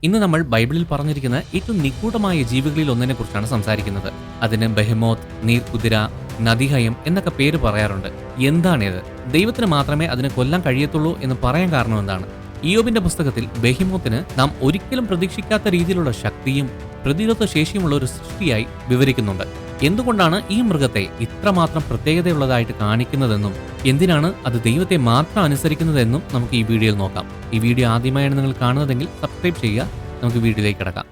ഇന്ന് നമ്മൾ ബൈബിളിൽ പറഞ്ഞിരിക്കുന്ന ഏറ്റവും നിഗൂഢമായ ജീവികളിൽ ഒന്നിനെ കുറിച്ചാണ് സംസാരിക്കുന്നത്. അതിന് ബെഹെമോത്ത്, നീർക്കുതിര, നദിഹയം എന്നൊക്കെ പേര് പറയാറുണ്ട്. എന്താണിത്? ദൈവത്തിന് മാത്രമേ അതിനെ കൊല്ലാൻ കഴിയത്തുള്ളൂ എന്ന് പറയാൻ കാരണം എന്താണ്? ഇയ്യോബിന്റെ പുസ്തകത്തിൽ ബെഹിമോത്തിന് നാം ഒരിക്കലും പ്രതീക്ഷിക്കാത്ത രീതിയിലുള്ള ശക്തിയും പ്രതിരോധ ശേഷിയുമുള്ള ഒരു സൃഷ്ടിയായി വിവരിക്കുന്നുണ്ട്. എന്തുകൊണ്ടാണ് ഈ മൃഗത്തെ ഇത്രമാത്രം പ്രത്യേകതയുള്ളതായിട്ട് കാണിക്കുന്നതെന്നും എന്തിനാണ് അത് ദൈവത്തെ മാത്രം അനുസരിക്കുന്നതെന്നും നമുക്ക് ഈ വീഡിയോയിൽ നോക്കാം. ഈ വീഡിയോ ആദ്യമായാണ് നിങ്ങൾ കാണുന്നതെങ്കിൽ സബ്സ്ക്രൈബ് ചെയ്യുക. നമുക്ക് വീഡിയോയിലേക്ക് കിടക്കാം.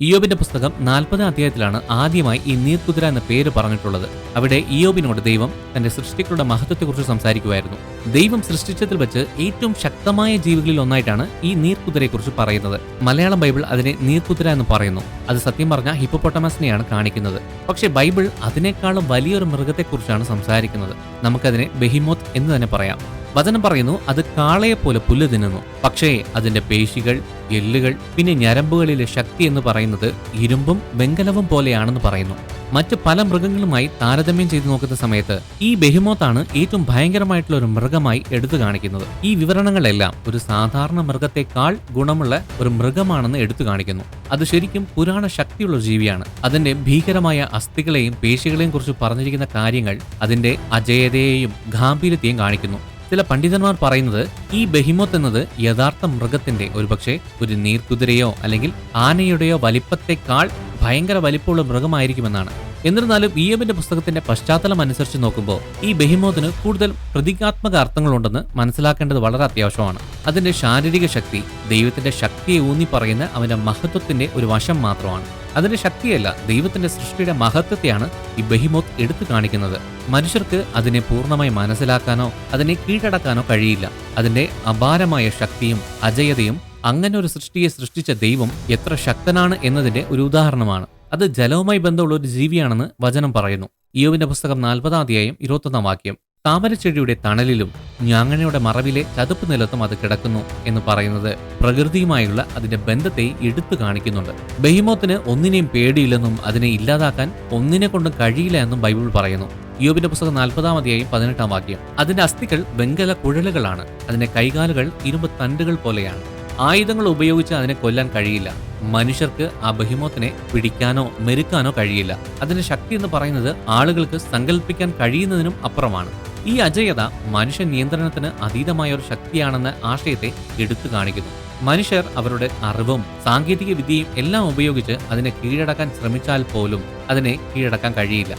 ഇയ്യോബിന്റെ പുസ്തകം 40 അധ്യായത്തിലാണ് ആദ്യമായി ഈ നീർക്കുതിര എന്ന പേര് പറഞ്ഞിട്ടുള്ളത്. അവിടെ ഇയ്യോബിനോട് ദൈവം തന്റെ സൃഷ്ടികളുടെ മഹത്വത്തെക്കുറിച്ച് സംസാരിക്കുമായിരുന്നു. ദൈവം സൃഷ്ടിച്ചതിൽ വെച്ച് ഏറ്റവും ശക്തമായ ജീവികളിൽ ഒന്നായിട്ടാണ് ഈ നീർക്കുതിരയെക്കുറിച്ച് പറയുന്നത്. മലയാളം ബൈബിൾ അതിനെ നീർക്കുതിര എന്ന് പറയുന്നു. അത് സത്യം പറഞ്ഞാൽ ഹിപ്പോപ്പൊട്ടമസിനെയാണ് കാണിക്കുന്നത്. പക്ഷേ ബൈബിൾ അതിനേക്കാളും വലിയൊരു മൃഗത്തെക്കുറിച്ചാണ് സംസാരിക്കുന്നത്. നമുക്കതിനെ ബെഹിമോത്ത് എന്ന് തന്നെ പറയാം. വചനം പറയുന്നു, അത് കാളയെപ്പോലെ പുല്ല് തിന്നുന്നു. പക്ഷേ അതിന്റെ പേശികൾ, എല്ലുകൾ, പിന്നെ ഞരമ്പുകളിലെ ശക്തി എന്ന് പറയുന്നത് ഇരുമ്പും വെങ്കലവും പോലെയാണെന്ന് പറയുന്നു. മറ്റ് പല മൃഗങ്ങളുമായി താരതമ്യം ചെയ്തു നോക്കുന്ന സമയത്ത് ഈ ബെഹിമോത്താണ് ഏറ്റവും ഭയങ്കരമായിട്ടുള്ള ഒരു മൃഗമായി എടുത്തു കാണിക്കുന്നത്. ഈ വിവരണങ്ങളെല്ലാം ഒരു സാധാരണ മൃഗത്തെക്കാൾ ഗുണമുള്ള ഒരു മൃഗമാണെന്ന് എടുത്തു കാണിക്കുന്നു. അത് ശരിക്കും പുരാണ ശക്തിയുള്ള ജീവിയാണ്. അതിന്റെ ഭീകരമായ അസ്ഥികളെയും പേശികളെയും കുറിച്ച് പറഞ്ഞിരിക്കുന്ന കാര്യങ്ങൾ അതിന്റെ അജേയതയെയും ഗാംഭീര്യത്തെയും കാണിക്കുന്നു. ചില പണ്ഡിതന്മാർ പറയുന്നത് ഈ ബെഹിമോത്ത് എന്നത് യഥാർത്ഥ മൃഗത്തിന്റെ ഒരുപക്ഷെ ഒരു നീർക്കുതിരയോ അല്ലെങ്കിൽ ആനയുടെയോ വലിപ്പത്തെക്കാൾ ഭയങ്കര വലിപ്പമുള്ള മൃഗമായിരിക്കുമെന്നാണ്. എന്നിരുന്നാലും ഇയ്യോബിന്റെ പുസ്തകത്തിന്റെ പശ്ചാത്തലം അനുസരിച്ച് നോക്കുമ്പോൾ ഈ ബെഹിമോത്തിന് കൂടുതൽ പ്രതീകാത്മക അർത്ഥങ്ങളുണ്ടെന്ന് മനസ്സിലാക്കേണ്ടത് വളരെ അത്യാവശ്യമാണ്. അതിന്റെ ശാരീരിക ശക്തി ദൈവത്തിന്റെ ശക്തിയെ ഊന്നി പറയുന്ന അവന്റെ മഹത്വത്തിന്റെ ഒരു വശം മാത്രമാണ്. അതിന്റെ ശക്തിയല്ല, ദൈവത്തിന്റെ സൃഷ്ടിയുടെ മഹത്വത്തെയാണ് ഈ ബെഹിമോത്ത് എടുത്തു കാണിക്കുന്നത്. മനുഷ്യർക്ക് അതിനെ പൂർണ്ണമായി മനസ്സിലാക്കാനോ അതിനെ കീഴടക്കാനോ കഴിയില്ല. അതിന്റെ അപാരമായ ശക്തിയും അജയതയും അങ്ങനെ ഒരു സൃഷ്ടിയെ സൃഷ്ടിച്ച ദൈവം എത്ര ശക്തനാണ് എന്നതിന്റെ ഒരു ഉദാഹരണമാണ്. അത് ജലവുമായി ബന്ധമുള്ള ഒരു ജീവിയാണെന്ന് വചനം പറയുന്നു. ഇയ്യോബിന്റെ പുസ്തകം 40 അധ്യായം 21 വാക്യം, താമരച്ചെടിയുടെ തണലിലും ഞാങ്ങണയുടെ മറവിലെ ചതുപ്പ് നിലത്തും അത് കിടക്കുന്നു എന്ന് പറയുന്നത് പ്രകൃതിയുമായുള്ള അതിന്റെ ബന്ധത്തെ എടുത്തു കാണിക്കുന്നുണ്ട്. ബെഹിമോത്തിന് ഒന്നിനെയും പേടിയില്ലെന്നും അതിനെ ഇല്ലാതാക്കാൻ ഒന്നിനെ കൊണ്ടും കഴിയില്ല എന്നും ബൈബിൾ പറയുന്നു. ഇയ്യോബിന്റെ പുസ്തകം 40 അധ്യായം 18 വാക്യം, അതിന്റെ അസ്ഥികൾ വെങ്കല കുഴലുകളാണ്, അതിന്റെ കൈകാലുകൾ ഇരുമ്പ് തണ്ടുകൾ പോലെയാണ്. ആയുധങ്ങൾ ഉപയോഗിച്ച് അതിനെ കൊല്ലാൻ കഴിയില്ല. മനുഷ്യർക്ക് ആ ബെഹിമോത്തിനെ പിടിക്കാനോ മെരുക്കാനോ കഴിയില്ല. അതിന്റെ ശക്തി എന്ന് പറയുന്നത് ആളുകൾക്ക് സങ്കല്പിക്കാൻ കഴിയുന്നതിനും അപ്പുറമാണ്. ഈ അജയത മനുഷ്യ നിയന്ത്രണത്തിന് അതീതമായ ഒരു ശക്തിയാണെന്ന ആശയത്തെ എടുത്തു കാണിക്കുന്നു. മനുഷ്യർ അവരുടെ അറിവും സാങ്കേതിക വിദ്യയും എല്ലാം ഉപയോഗിച്ച് അതിനെ കീഴടക്കാൻ ശ്രമിച്ചാൽ പോലും അതിനെ കീഴടക്കാൻ കഴിയില്ല.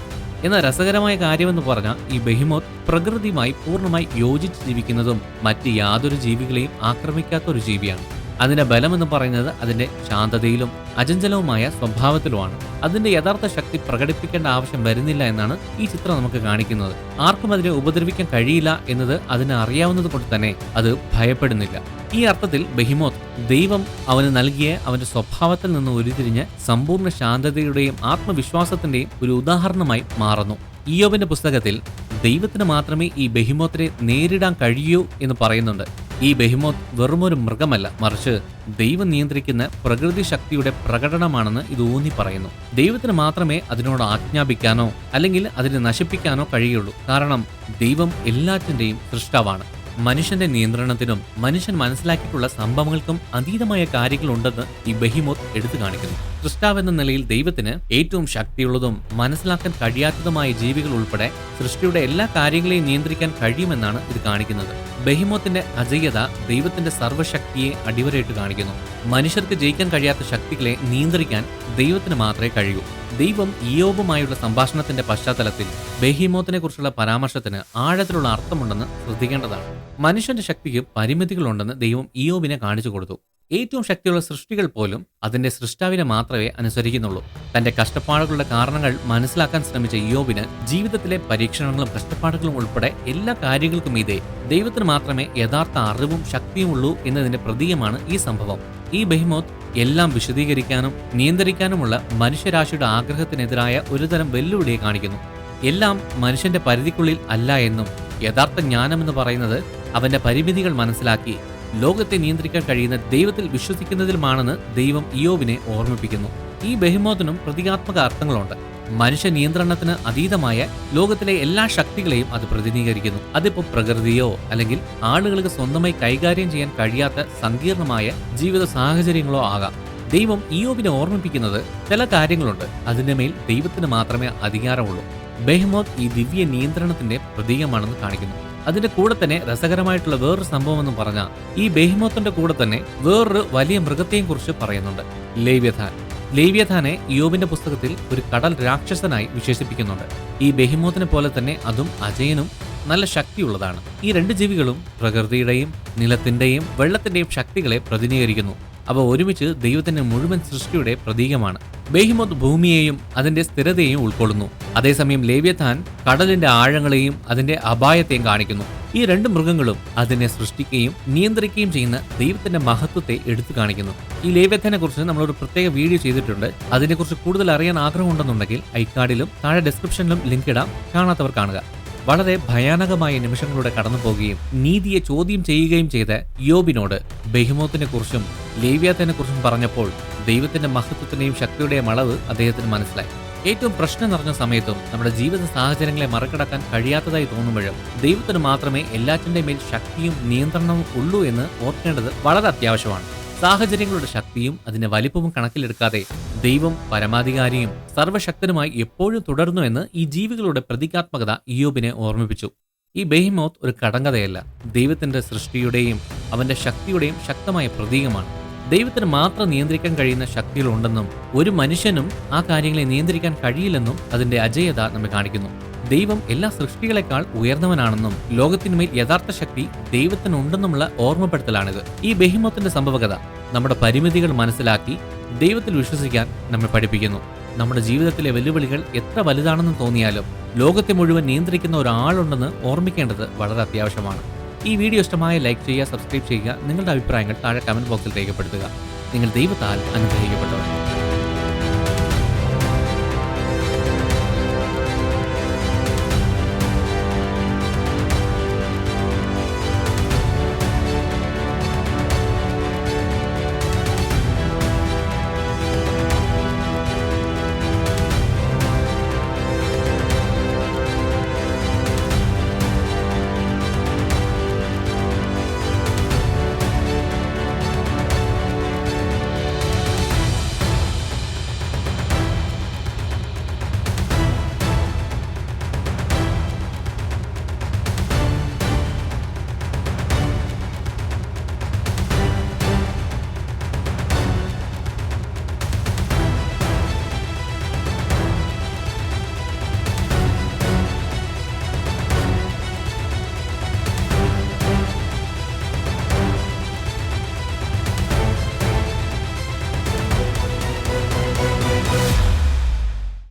എന്നാൽ രസകരമായ കാര്യമെന്ന് പറഞ്ഞാൽ ഈ ബെഹിമോത്ത് പ്രകൃതിയുമായി പൂർണ്ണമായി യോജിച്ച് ജീവിക്കുന്നതും മറ്റ് യാതൊരു ജീവികളെയും ആക്രമിക്കാത്ത ഒരു ജീവിയാണ്. അതിന്റെ ബലമെന്ന് പറയുന്നത് അതിന്റെ ശാന്തതയിലും അചഞ്ചലവുമായ സ്വഭാവത്തിലുമാണ്. അതിന്റെ യഥാർത്ഥ ശക്തി പ്രകടിപ്പിക്കേണ്ട ആവശ്യം വരുന്നില്ല എന്നാണ് ഈ ചിത്രം നമുക്ക് കാണിക്കുന്നത്. ആർക്കും അതിനെ ഉപദ്രവിക്കാൻ കഴിയില്ല എന്നത് അതിന് അറിയാവുന്നത് കൊണ്ട് തന്നെ അത് ഭയപ്പെടുന്നില്ല. ഈ അർത്ഥത്തിൽ ബെഹിമോത്ത് ദൈവം അവന് നൽകിയ അവന്റെ സ്വഭാവത്തിൽ നിന്ന് ഉരുത്തിരിഞ്ഞ സമ്പൂർണ്ണ ശാന്തതയുടെയും ആത്മവിശ്വാസത്തിന്റെയും ഒരു ഉദാഹരണമായി മാറുന്നു. ഇയ്യോബിന്റെ പുസ്തകത്തിൽ ദൈവത്തിന് മാത്രമേ ഈ ബെഹിമോത്തിനെ നേരിടാൻ കഴിയൂ എന്ന് പറയുന്നുണ്ട്. ഈ ബെഹിമോത്ത് വെറുമൊരു മൃഗമല്ല, മറിച്ച് ദൈവം നിയന്ത്രിക്കുന്ന പ്രകൃതി ശക്തിയുടെ പ്രകടനമാണെന്ന് ഇത് ഊന്നി പറയുന്നു. ദൈവത്തിന് മാത്രമേ അതിനോട് ആജ്ഞാപിക്കാനോ അല്ലെങ്കിൽ അതിനെ നശിപ്പിക്കാനോ കഴിയുള്ളൂ. കാരണം ദൈവം എല്ലാറ്റിന്റെയും സൃഷ്ടാവാണ്. മനുഷ്യന്റെ നിയന്ത്രണത്തിനും മനുഷ്യൻ മനസ്സിലാക്കിയിട്ടുള്ള സംഭവങ്ങൾക്കും അതീതമായ കാര്യങ്ങളുണ്ടെന്ന് ഈ ബെഹിമോത്ത് എടുത്തു കാണിക്കുന്നു. സൃഷ്ടാവെന്ന നിലയിൽ ദൈവത്തിന് ഏറ്റവും ശക്തിയുള്ളതും മനസ്സിലാക്കാൻ കഴിയാത്തതുമായ ജീവികൾ ഉൾപ്പെടെ സൃഷ്ടിയുടെ എല്ലാ കാര്യങ്ങളെയും നിയന്ത്രിക്കാൻ കഴിയുമെന്നാണ് ഇത് കാണിക്കുന്നത്. ബെഹിമോത്തിന്റെ അജയ്യത ദൈവത്തിന്റെ സർവ്വശക്തിയെ അടിവരയിട്ട് കാണിക്കുന്നു. മനുഷ്യർക്ക് ജയിക്കാൻ കഴിയാത്ത ശക്തികളെ നിയന്ത്രിക്കാൻ ദൈവത്തിന് മാത്രമേ കഴിയൂ. ദൈവം ഇയ്യോബുമായുള്ള സംഭാഷണത്തിന്റെ പശ്ചാത്തലത്തിൽ ബെഹിമോത്തിനെ കുറിച്ചുള്ള പരാമർശത്തിന് ആഴത്തിലുള്ള അർത്ഥമുണ്ടെന്ന് ശ്രദ്ധിക്കേണ്ടതാണ്. മനുഷ്യന്റെ ശക്തിക്ക് പരിമിതികളുണ്ടെന്ന് ദൈവം ഇയ്യോബിനെ കാണിച്ചു കൊടുത്തു. ഏറ്റവും ശക്തിയുള്ള സൃഷ്ടികൾ പോലും അതിന്റെ സൃഷ്ടാവിനെ മാത്രമേ അനുസരിക്കുന്നുള്ളൂ. തന്റെ കഷ്ടപ്പാടുകളുടെ കാരണങ്ങൾ മനസ്സിലാക്കാൻ ശ്രമിച്ച ഇയ്യോബിന് ജീവിതത്തിലെ പരീക്ഷണങ്ങളും കഷ്ടപ്പാടുകളും ഉൾപ്പെടെ എല്ലാ കാര്യങ്ങൾക്കും ഇതേ ദൈവത്തിന് മാത്രമേ യഥാർത്ഥ അറിവും ശക്തിയും ഉള്ളൂ എന്നതിന്റെ പ്രതീകമാണ് ഈ സംഭവം. ഈ ബെഹിമോത്ത് എല്ലാം വിശദീകരിക്കാനും നിയന്ത്രിക്കാനുമുള്ള മനുഷ്യരാശിയുടെ ആഗ്രഹത്തിനെതിരായ ഒരുതരം വെല്ലുവിളിയെ കാണിക്കുന്നു. എല്ലാം മനുഷ്യന്റെ പരിധിക്കുള്ളിൽ അല്ല എന്നും യഥാർത്ഥ ജ്ഞാനമെന്ന് പറയുന്നത് അവന്റെ പരിമിതികൾ മനസ്സിലാക്കി ലോകത്തെ നിയന്ത്രിക്കാൻ കഴിയുന്ന ദൈവത്തിൽ വിശ്വസിക്കുന്നതിലുമാണെന്ന് ദൈവം ഇയ്യോബിനെ ഓർമ്മിപ്പിക്കുന്നു. ഈ ബെഹിമോത്തിനും പ്രതീകാത്മക അർത്ഥങ്ങളുണ്ട്. മനുഷ്യ നിയന്ത്രണത്തിന് അതീതമായ ലോകത്തിലെ എല്ലാ ശക്തികളെയും അത് പ്രതിനിധീകരിക്കുന്നു. അതിപ്പോ പ്രകൃതിയോ അല്ലെങ്കിൽ ആളുകൾക്ക് സ്വന്തമായി കൈകാര്യം ചെയ്യാൻ കഴിയാത്ത സങ്കീർണമായ ജീവിത സാഹചര്യങ്ങളോ ആകാം. ദൈവം ഇയ്യോബിനെ ഓർമ്മിപ്പിക്കുന്നത് ചില കാര്യങ്ങളുണ്ട്. അതിന്റെ മേൽ ദൈവത്തിന് മാത്രമേ അധികാരമുള്ളൂ. ബെഹ്മോത്ത് ഈ ദിവ്യ നിയന്ത്രണത്തിന്റെ പ്രതീകമാണെന്ന് കാണിക്കുന്നു. അതിന്റെ കൂടെ തന്നെ രസകരമായിട്ടുള്ള വേറൊരു സംഭവം എന്ന് പറഞ്ഞാൽ, ഈ ബെഹ്മോത്തിന്റെ കൂടെ തന്നെ വേറൊരു വലിയ മൃഗത്തെയും കുറിച്ച് പറയുന്നുണ്ട്, ലേവ്യഥാൻ. ലേവ്യഥാനെ ഇയ്യോബിന്റെ പുസ്തകത്തിൽ ഒരു കടൽ രാക്ഷസനായി വിശേഷിപ്പിക്കുന്നുണ്ട്. ഈ ബെഹിമോത്തിനെ പോലെ തന്നെ അതും അജയനും നല്ല ശക്തിയുള്ളതാണ്. ഈ രണ്ട് ജീവികളും പ്രകൃതിയുടെയും നിലത്തിന്റെയും വെള്ളത്തിന്റെയും ശക്തികളെ പ്രതിനിധീകരിക്കുന്നു. അവ ഒരുമിച്ച് ദൈവത്തിന്റെ മുഴുവൻ സൃഷ്ടിയുടെ പ്രതീകമാണ്. ബെഹിമോത്ത് ഭൂമിയെയും അതിന്റെ സ്ഥിരതയെയും ഉൾക്കൊള്ളുന്നു. അതേസമയം ലേവ്യഥാൻ കടലിന്റെ ആഴങ്ങളെയും അതിന്റെ അപായത്തെയും കാണിക്കുന്നു. ഈ രണ്ട് മൃഗങ്ങളും അതിനെ സൃഷ്ടിക്കുകയും നിയന്ത്രിക്കുകയും ചെയ്യുന്ന ദൈവത്തിന്റെ മഹത്വത്തെ എടുത്തു കാണിക്കുന്നു. ഈ ലേവ്യഥാനെ കുറിച്ച് നമ്മളൊരു പ്രത്യേക വീഡിയോ ചെയ്തിട്ടുണ്ട്. അതിനെക്കുറിച്ച് കൂടുതൽ അറിയാൻ ആഗ്രഹമുണ്ടെന്നുണ്ടെങ്കിൽ ഐക്കാർഡിലും താഴെ ഡിസ്ക്രിപ്ഷനിലും ലിങ്ക് ഇടാം. കാണാത്തവർ കാണുക. വളരെ ഭയാനകമായ നിമിഷങ്ങളിലൂടെ കടന്നു പോവുകയും നീതിയെ ചോദ്യം ചെയ്യുകയും ചെയ്ത ഇയ്യോബിനോട് ബെഹിമോത്തിനെ കുറിച്ചും ലേവ്യാത്തിനെ കുറിച്ചും പറഞ്ഞപ്പോൾ ദൈവത്തിന്റെ മഹത്വത്തിന്റെയും ശക്തിയുടെയും അളവ് അദ്ദേഹത്തിന് മനസ്സിലായി. ഏറ്റവും പ്രശ്നം നിറഞ്ഞ സമയത്തും നമ്മുടെ ജീവിത സാഹചര്യങ്ങളെ മറികടക്കാൻ കഴിയാത്തതായി തോന്നുമ്പോഴും ദൈവത്തിന് മാത്രമേ എല്ലാറ്റിന്റെ മേൽ ശക്തിയും നിയന്ത്രണവും ഉള്ളൂ എന്ന് ഓർക്കേണ്ടത് വളരെ അത്യാവശ്യമാണ്. സാഹചര്യങ്ങളുടെ ശക്തിയും അതിന്റെ വലിപ്പവും കണക്കിലെടുക്കാതെ ദൈവം പരമാധികാരിയും സർവശക്തനുമായി എപ്പോഴും തുടരുന്നുവെന്ന് ഈ ജീവികളുടെ പ്രതീകാത്മകത ഇയ്യോബിനെ ഓർമ്മിപ്പിച്ചു. ഈ ബെഹിമോത്ത് ഒരു കടങ്കഥയല്ല, ദൈവത്തിന്റെ സൃഷ്ടിയുടെയും അവന്റെ ശക്തിയുടെയും ശക്തമായ പ്രതീകമാണ്. ദൈവത്തിന് മാത്രം നിയന്ത്രിക്കാൻ കഴിയുന്ന ശക്തികളുണ്ടെന്നും ഒരു മനുഷ്യനും ആ കാര്യങ്ങളെ നിയന്ത്രിക്കാൻ കഴിയില്ലെന്നും അതിന്റെ അജേയത നമ്മെ കാണിക്കുന്നു. ദൈവം എല്ലാ സൃഷ്ടികളെക്കാൾ ഉയർന്നവനാണെന്നും ലോകത്തിനുമേൽ യഥാർത്ഥ ശക്തി ദൈവത്തിനുണ്ടെന്നുമുള്ള ഓർമ്മപ്പെടുത്തലാണിത്. ഈ ബെഹിമോത്തിന്റെ സംഭവകഥ നമ്മുടെ പരിമിതികൾ മനസ്സിലാക്കി ദൈവത്തിൽ വിശ്വസിക്കാൻ നമ്മെ പഠിപ്പിക്കുന്നു. നമ്മുടെ ജീവിതത്തിലെ വെല്ലുവിളികൾ എത്ര വലുതാണെന്ന് തോന്നിയാലും ലോകത്തെ മുഴുവൻ നിയന്ത്രിക്കുന്ന ഒരാളുണ്ടെന്ന് ഓർമ്മിക്കേണ്ടത് വളരെ അത്യാവശ്യമാണ്. ഈ വീഡിയോ ഇഷ്ടമായ ലൈക്ക് ചെയ്യുക, സബ്സ്ക്രൈബ് ചെയ്യുക. നിങ്ങളുടെ അഭിപ്രായങ്ങൾ താഴെ കമന്റ് ബോക്സിൽ രേഖപ്പെടുത്തുക. നിങ്ങൾ ദൈവത്താൽ അനുഗ്രഹിക്കപ്പെട്ടവർ.